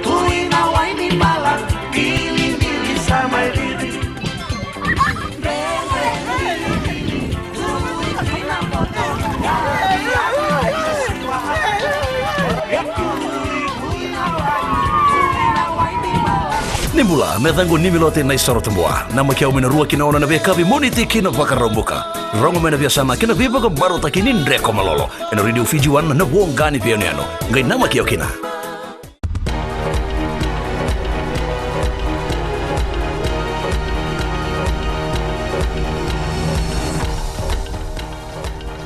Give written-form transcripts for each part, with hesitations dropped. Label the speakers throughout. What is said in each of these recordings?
Speaker 1: Kui nawai ni mala, mili sama diri.
Speaker 2: Nimbula, metangu nimilote na isoro tembua. Nama kia umina rua kina ona na veka vi moniti kina vakarombuka. Rongo mena via sama kina viva ka baro takini ndreko malolo. Ena radio Fiji wana na wongani via niano. Ngai nama kia kina.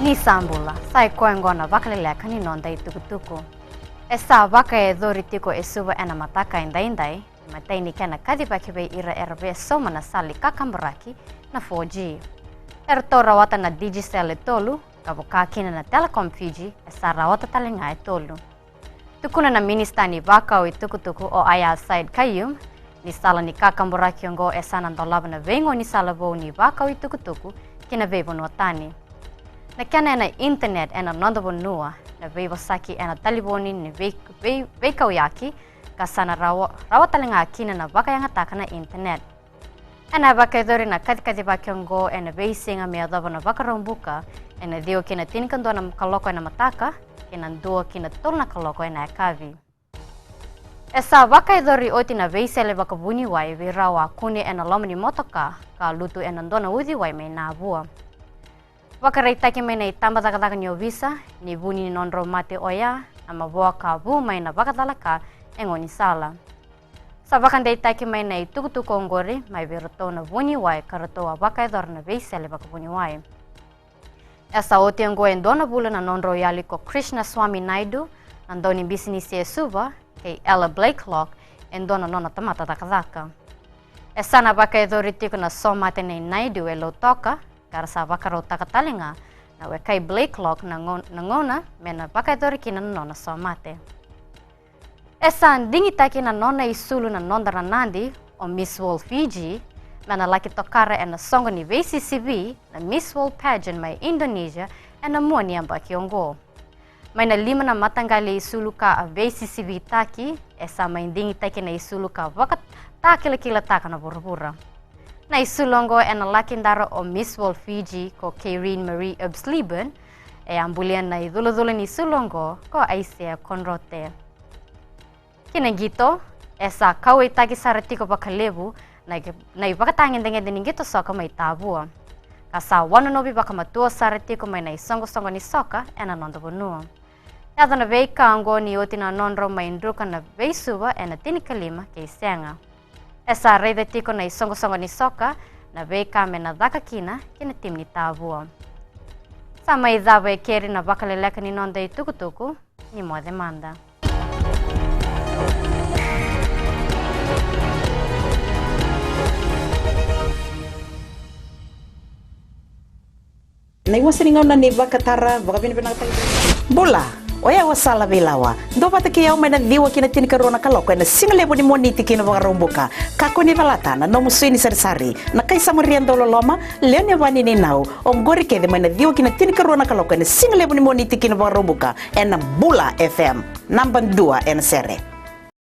Speaker 3: Ni sambula, sai koengona vakaleleka ni nonda itukutuku. Esa vaka e dhori tiko e suwa ena mataka indai matai ni kena kadipakiwe ira erbe soma na sali kakambaraki na 4G. Erto rawata na Digicel e tolu, kabuka kina na Telecom Fiji, esa rawata talinga e tolu. Tukuna na ministani vaka o itukutuku o aya side kayum, ni sala ni kakambaraki ongo esa nandolaba na vengo ni sala vo ni vaka o itukutuku kina vevo nuatani. Na kena ena internet ena nondobo nua, na vevo saki ena taliboni ni veikau yaki, kasana rawatalinga kina na vaka yang ataka na internet. Ena vaka edori na kati vakiongo ena veisinga mea dhava na vaka rombuka, ena dio kina tinikandua na kaloko ena mataka, kina ndua kina tolu na kaloko ena ekavi. Esa vaka edori oti na veisele vaka buni wai virawa kuni ena lomani motoka, ka lutu ena ndona uthi wai mei na avua. Wakareitaki mai na itambadakadaka ni ovisa, ni vuni ni nonro mate oya, ama voa ka vu mai na vakadalaka engoni sala. Sa vakandeitaki mai na itukutuku ongori, mai virato na vuni wai karatoa vaka edor na veisele vaka vuni wai. Esa oti ongo endona bula na nonro yali ko Krishna Swami Naidu, nandoni bisinisi e suva, kei Ella Blakelock, endona nona tamata dakadaka. Esa na vaka edori tiko na somate na Naidu e lo toka, kara sa vakaro takatalinga na wekai Blakelock na ngona mena vakadori kina nona somate. Esa ndingi taki na nona isulu na nondara nandi o Miss World Fiji mena laki tokara ena songo ni VCCV na Miss World Pageant mai Indonesia ena muani amba kiongo. Mai na 5 na matangali isulu ka a VCCV taki esa mai ndingi taki na isulu ka vakat takila taka na burabura. Na isulongo ena lakindara o Miss World Fiji ko Keirin Marie Obslieben e ambulian na iduludula ni isulongo ko Aisea Conrote. Kinagito, esa kawe taki saratiko bakalebu na ibakatangin dengan gito soka may tabua. Kasa wanonobi baka matua saratiko may na isongo-songo ni soka ena nondobonua. Yada na veika ango ni oti na nonro may indruka na veisuba ena tinikalima kay senga. Esa reda tiko na isongo-songo ni soka na veika me na daka kina tim ni tabua. Sama izaba e keri na bakaleleka ni nonda itukutuku ni mo demanda.
Speaker 4: Na iwa seringa na ni vakatara vakavini penata bola oya wasala vilawa ndo pata ki au mena viwa kina tini karona kaloko na single boni moniti kina vakaromboka kako ni valatana no musini sari na kai samariando loloma leone vani ni nau ongori ke de mena viwa kina tini karona kaloko na single boni moniti kina vakaromboka ena Bula FM number 2 en sere